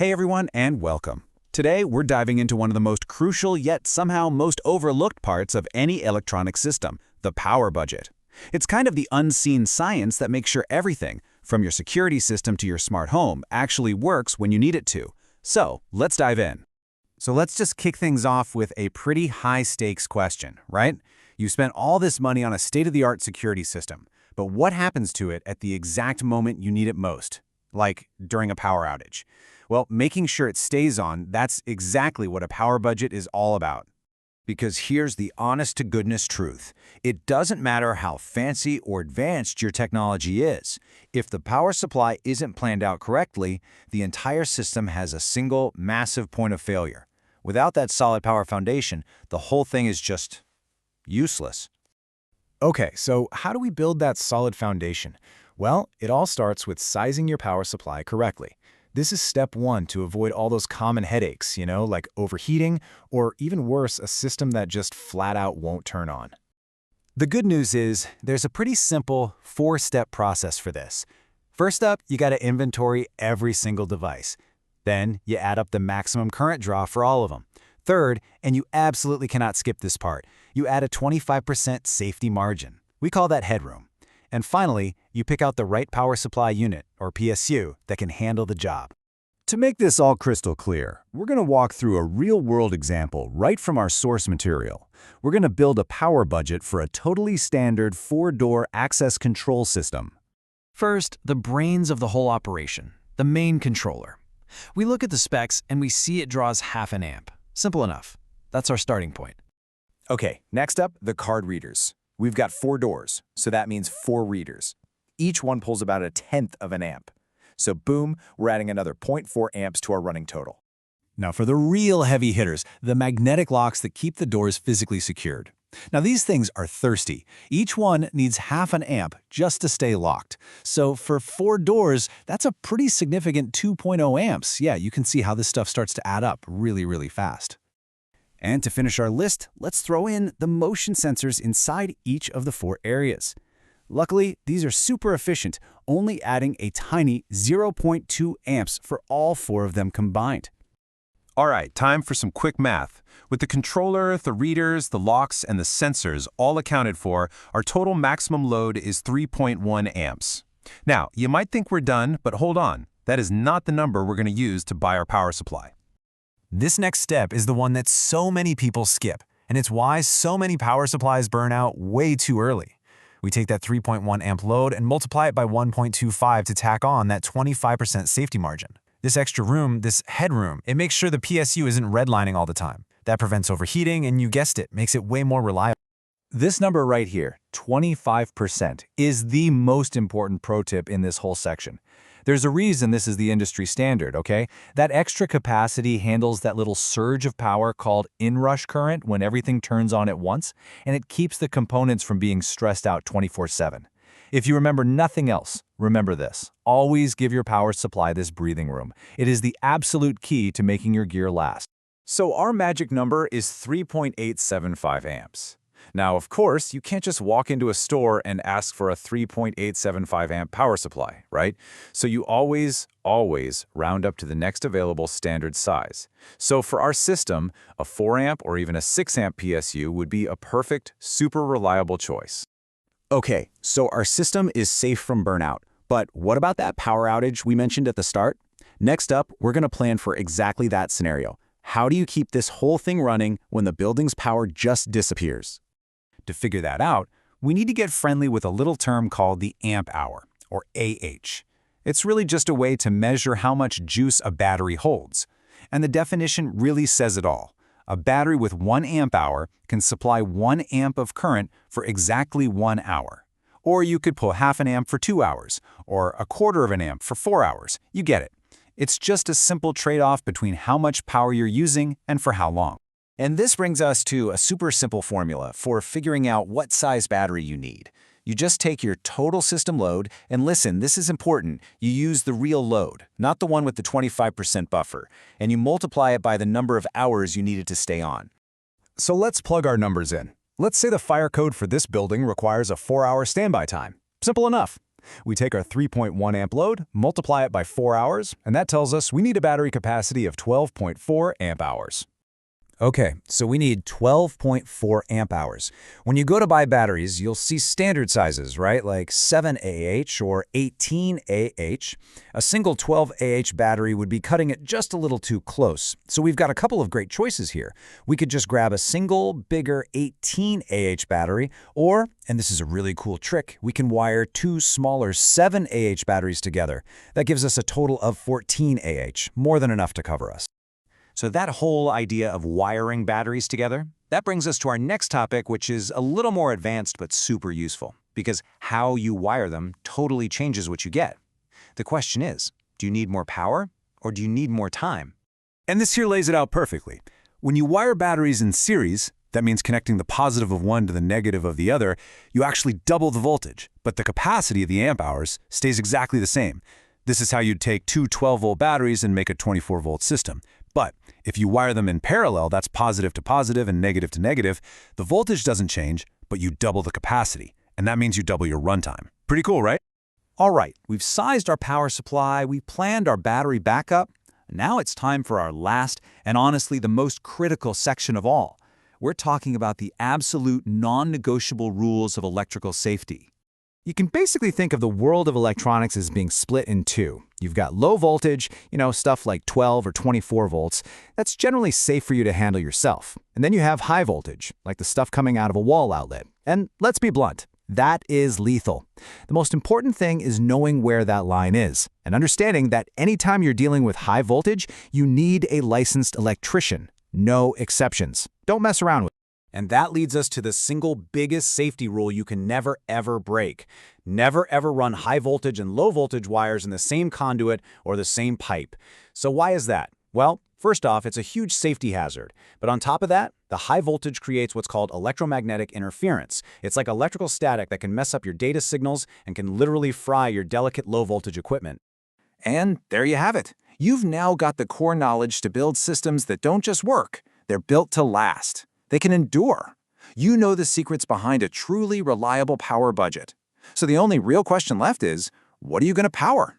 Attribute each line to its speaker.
Speaker 1: Hey everyone, and welcome. Today, we're diving into one of the most crucial yet somehow most overlooked parts of any electronic system, the power budget. It's kind of the unseen science that makes sure everything, from your security system to your smart home, actually works when you need it to. So, let's dive in. So let's just kick things off with a pretty high-stakes question, right? You spent all this money on a state-of-the-art security system, but what happens to it at the exact moment you need it most? Like during a power outage. Well, making sure it stays on, that's exactly what a power budget is all about.
Speaker 2: Because here's the honest-to-goodness truth. It doesn't matter how fancy or advanced your technology is. If the power supply isn't planned out correctly, the entire system has a single, massive point of failure. Without that solid power foundation, the whole thing is just useless.
Speaker 3: Okay, so how do we build that solid foundation? Well, it all starts with sizing your power supply correctly. This is step one to avoid all those common headaches, like overheating, or even worse, a system that just flat out won't turn on.
Speaker 1: The good news is, there's a pretty simple four-step process for this. First up, you gotta inventory every single device. Then, you add up the maximum current draw for all of them. Third, and you absolutely cannot skip this part, you add a 25% safety margin. We call that headroom. And finally, you pick out the right power supply unit, or PSU, that can handle the job.
Speaker 2: To make this all crystal clear, we're going to walk through a real-world example right from our source material. We're going to build a power budget for a totally standard 4-door access control system.
Speaker 4: First, the brains of the whole operation, the main controller. We look at the specs and we see it draws half an amp. Simple enough. That's our starting point.
Speaker 2: Okay, next up, the card readers. We've got 4 doors, so that means 4 readers. Each one pulls about 1/10 of an amp. So boom, we're adding another 0.4 amps to our running total.
Speaker 1: Now for the real heavy hitters, the magnetic locks that keep the doors physically secured. Now these things are thirsty. Each one needs half an amp just to stay locked. So for 4 doors, that's a pretty significant 2.0 amps. Yeah, you can see how this stuff starts to add up really fast. And to finish our list, let's throw in the motion sensors inside each of the 4 areas. Luckily, these are super efficient, only adding a tiny 0.2 amps for all 4 of them combined.
Speaker 5: All right, time for some quick math. With the controller, the readers, the locks, and the sensors all accounted for, our total maximum load is 3.1 amps. Now, you might think we're done, but hold on. That is not the number we're going to use to buy our power supply.
Speaker 3: This next step is the one that so many people skip, and it's why so many power supplies burn out way too early. We take that 3.1 amp load and multiply it by 1.25 to tack on that 25% safety margin. This extra room, this headroom, it makes sure the PSU isn't redlining all the time. That prevents overheating, and you guessed it, makes it way more reliable.
Speaker 2: This number right here, 25%, is the most important pro tip in this whole section. There's a reason this is the industry standard, okay? That extra capacity handles that little surge of power called inrush current when everything turns on at once, and it keeps the components from being stressed out 24/7. If you remember nothing else, remember this. Always give your power supply this breathing room. It is the absolute key to making your gear last. So our magic number is 3.875 amps. Now, of course, you can't just walk into a store and ask for a 3.875 amp power supply, right? So you always round up to the next available standard size. So for our system, a 4 amp or even a 6 amp PSU would be a perfect, super reliable choice.
Speaker 1: Okay, so our system is safe from burnout. But what about that power outage we mentioned at the start? Next up, we're going to plan for exactly that scenario. How do you keep this whole thing running when the building's power just disappears? To figure that out, we need to get friendly with a little term called the amp hour, or AH. It's really just a way to measure how much juice a battery holds. And the definition really says it all. A battery with 1 amp hour can supply 1 amp of current for exactly 1 hour. Or you could pull half an amp for 2 hours, or a quarter of an amp for 4 hours. You get it. It's just a simple trade-off between how much power you're using and for how long. And this brings us to a super simple formula for figuring out what size battery you need. You just take your total system load, and listen, this is important, you use the real load, not the one with the 25% buffer, and you multiply it by the number of hours you need it to stay on.
Speaker 3: So let's plug our numbers in. Let's say the fire code for this building requires a 4-hour standby time. Simple enough.
Speaker 2: We take our 3.1 amp load, multiply it by 4 hours, and that tells us we need a battery capacity of 12.4 amp hours. Okay, so we need 12.4 amp hours. When you go to buy batteries, you'll see standard sizes, right? Like 7Ah or 18Ah. A single 12Ah battery would be cutting it just a little too close. So we've got a couple of great choices here. We could just grab a single, bigger 18Ah battery, or, and this is a really cool trick, we can wire two smaller 7Ah batteries together. That gives us a total of 14Ah, more than enough to cover us.
Speaker 1: So that whole idea of wiring batteries together, that brings us to our next topic, which is a little more advanced but super useful, because how you wire them totally changes what you get. The question is, do you need more power or do you need more time?
Speaker 2: And this here lays it out perfectly. When you wire batteries in series, that means connecting the positive of one to the negative of the other, you actually double the voltage, but the capacity of the amp hours stays exactly the same. This is how you'd take two 12-volt batteries and make a 24-volt system. But if you wire them in parallel, that's positive to positive and negative to negative, the voltage doesn't change, but you double the capacity. And that means you double your runtime. Pretty cool, right?
Speaker 1: All right, we've sized our power supply, we planned our battery backup. Now it's time for our last and honestly the most critical section of all. We're talking about the absolute non-negotiable rules of electrical safety.
Speaker 2: You can basically think of the world of electronics as being split in two. You've got low voltage, stuff like 12 or 24 volts. That's generally safe for you to handle yourself. And then you have high voltage, like the stuff coming out of a wall outlet. And let's be blunt, that is lethal. The most important thing is knowing where that line is and understanding that anytime you're dealing with high voltage, you need a licensed electrician. No exceptions. Don't mess around with it.
Speaker 1: And that leads us to the single biggest safety rule you can never, ever break. Never, ever run high voltage and low voltage wires in the same conduit or the same pipe. So why is that? Well, first off, it's a huge safety hazard. But on top of that, the high voltage creates what's called electromagnetic interference. It's like electrical static that can mess up your data signals and can literally fry your delicate low voltage equipment.
Speaker 2: And there you have it. You've now got the core knowledge to build systems that don't just work, they're built to last. They can endure. You know the secrets behind a truly reliable power budget. So the only real question left is, what are you going to power?